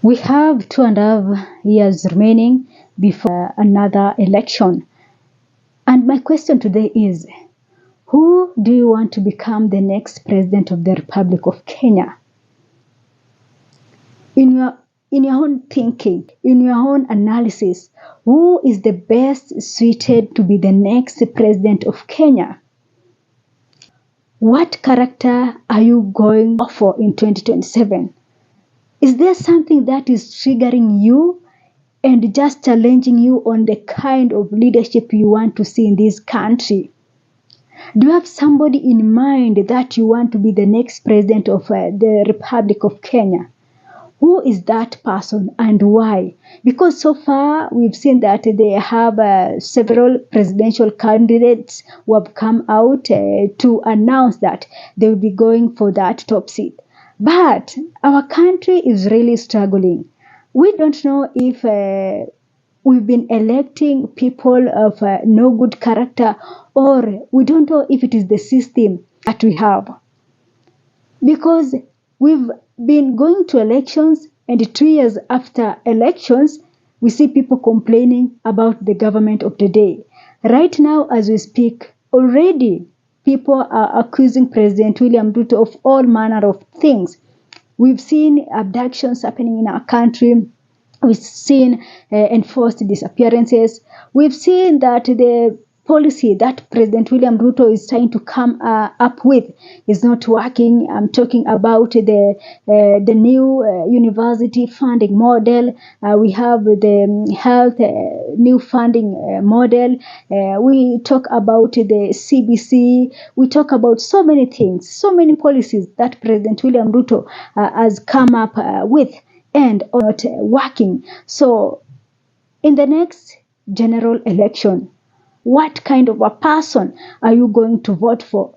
We have 2.5 years remaining before another election. And my question today is, who do you want to become the next president of the Republic of Kenya? In your own thinking, in your own analysis, who is the best suited to be the next president of Kenya? What character are you going for in 2027? Is there something that is triggering you and just challenging you on the kind of leadership you want to see in this country? Do you have somebody in mind that you want to be the next president of the Republic of Kenya? Who is that person and why? Because so far we've seen that they have several presidential candidates who have come out to announce that they will be going for that top seat. But our country is really struggling. We don't know if we've been electing people of no good character, or we don't know if it is the system that we have. Because we've been going to elections, and 2 years after elections, we see people complaining about the government of the day. Right now, as we speak, already people are accusing President William Ruto of all manner of things. We've seen abductions happening in our country. We've seen enforced disappearances. We've seen that the policy that President William Ruto is trying to come up with is not working. I'm talking about the new university funding model. We have the health new funding model. We talk about the CBC. We talk about so many things, so many policies that President William Ruto has come up with and are not working. So in the next general election, what kind of a person are you going to vote for?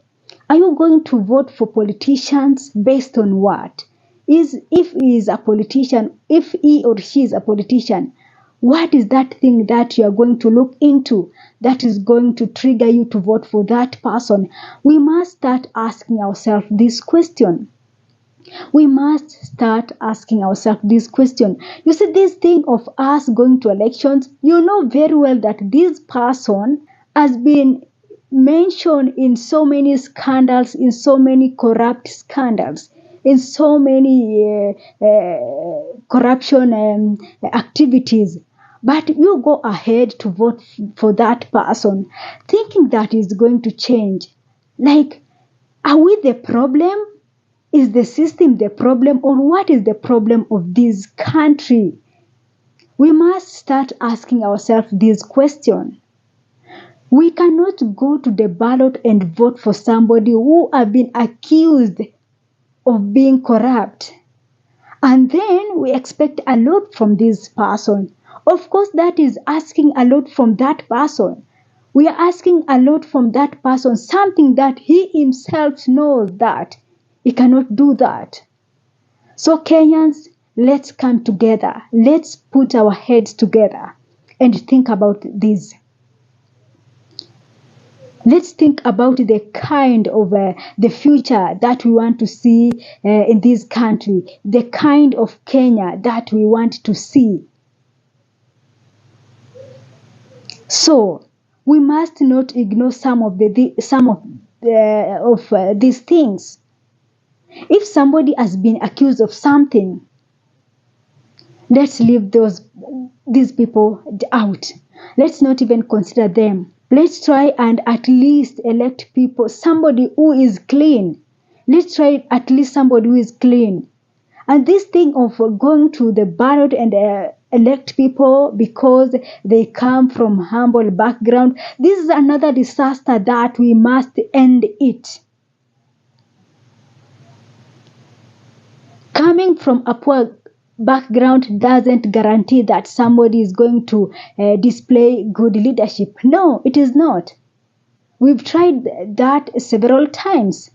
Are you going to vote for politicians based on what? If he is a politician, if he or she is a politician, what is that thing that you are going to look into that is going to trigger you to vote for that person? We must start asking ourselves this question. We must start asking ourselves this question. You see, this thing of us going to elections, you know very well that this person has been mentioned in so many scandals, in so many corrupt scandals, in so many corruption activities. But you go ahead to vote for that person, thinking that is going to change. Like, are we the problem? Is the system the problem, or what is the problem of this country? We must start asking ourselves this question. We cannot go to the ballot and vote for somebody who have been accused of being corrupt, and then we expect a lot from this person. Of course, that is asking a lot from that person. We are asking a lot from that person, something that he himself knows that he cannot do that. So Kenyans, let's come together. Let's put our heads together and think about this. Let's think about the kind of the future that we want to see in this country, the kind of Kenya that we want to see. So we must not ignore some of these things. If somebody has been accused of something, let's leave these people out. Let's not even consider them. Let's try and at least elect people, somebody who is clean. Let's try at least somebody who is clean. And this thing of going to the ballot and elect people because they come from humble background, this is another disaster that we must end it. Coming from a poor background doesn't guarantee that somebody is going to display good leadership. No, it is not. We've tried that several times,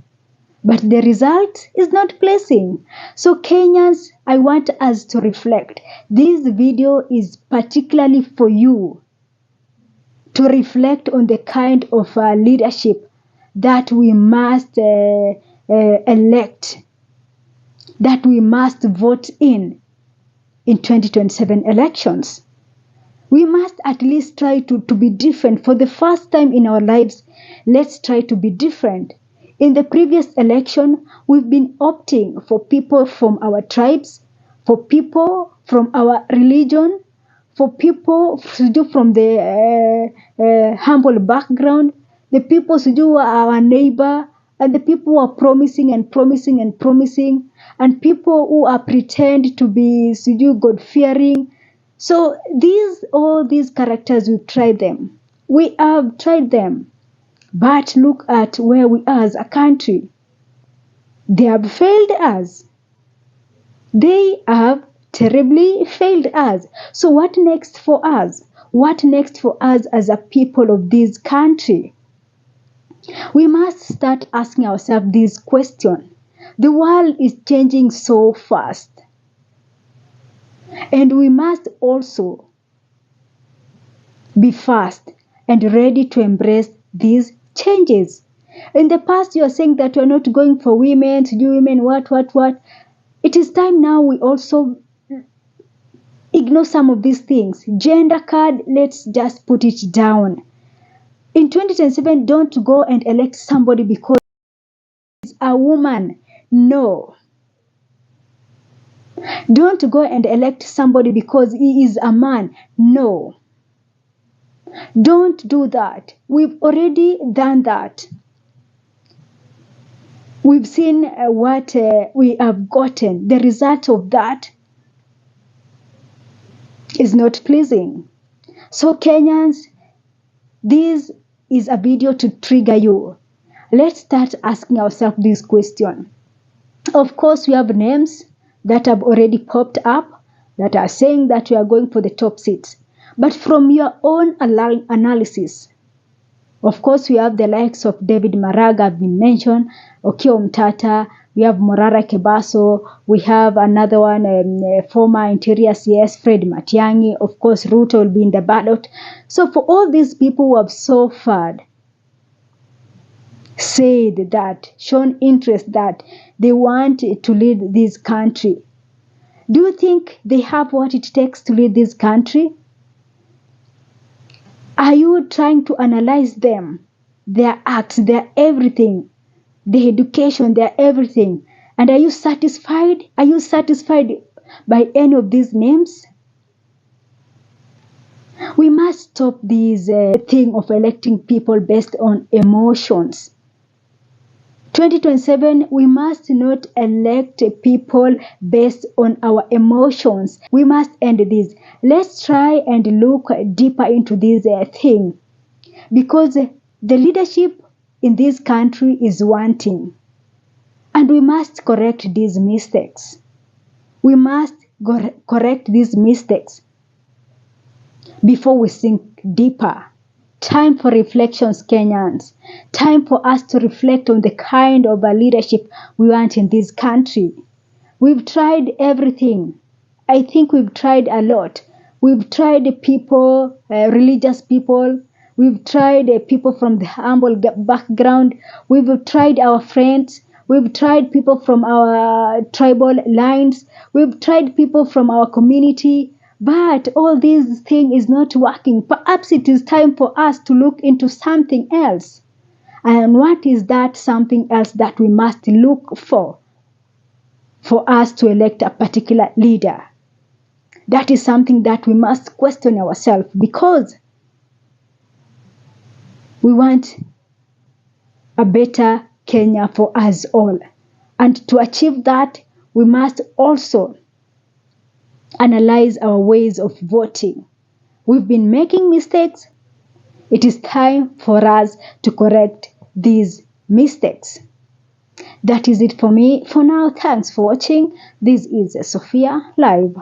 but the result is not pleasing. So Kenyans, I want us to reflect. This video is particularly for you to reflect on the kind of leadership that we must elect, that we must vote in. in 2027 elections. We must at least try to be different. For the first time in our lives, let's try to be different. In the previous election, we've been opting for people from our tribes, for people from our religion, for people from the humble background, the people who are our neighbor, and the people who are promising and promising and promising, and people who are pretend to be God-fearing. So all these characters, we've tried them. We have tried them. But look at where we are as a country. They have failed us. They have terribly failed us. So what next for us? What next for us as a people of this country? We must start asking ourselves this question. The world is changing so fast. And we must also be fast and ready to embrace these changes. In the past, you are saying that you are not going for women, to do women, what. It is time now we also ignore some of these things. Gender card, let's just put it down. In 2027, don't go and elect somebody because he's a woman. No. Don't go and elect somebody because he is a man. No. Don't do that. We've already done that. We've seen what we have gotten. The result of that is not pleasing. So Kenyans, this is a video to trigger you. Let's start asking ourselves this question. Of course, we have names that have already popped up that are saying that we are going for the top seats. But from your own analysis, of course, we have the likes of David Maraga have been mentioned, Okiya Omtatah, we have Morara Kebaso, we have another one, former Interior CS, Fred Matiang'i, of course, Ruto will be in the ballot. So for all these people who have so far said that, shown interest that they want to lead this country, do you think they have what it takes to lead this country? Are you trying to analyze them, their acts, their everything, their education, their everything? And are you satisfied? Are you satisfied by any of these names? We must stop this thing of electing people based on emotions. 2027, we must not elect people based on our emotions. We must end this. Let's try and look deeper into this thing, because the leadership in this country is wanting, and we must correct these mistakes. We must correct these mistakes before we sink deeper. Time for reflections, Kenyans. Time for us to reflect on the kind of leadership we want in this country. We've tried everything. I think we've tried a lot. We've tried people, religious people. We've tried people from the humble background. We've tried our friends. We've tried people from our tribal lines. We've tried people from our community. But all this thing is not working. Perhaps it is time for us to look into something else. And what is that something else that we must look for us to elect a particular leader? That is something that we must question ourselves, because we want a better Kenya for us all. And to achieve that, we must also analyze our ways of voting. We've been making mistakes. It is time for us to correct these mistakes. That is it for me for now. Thanks for watching. This is Sophia Live.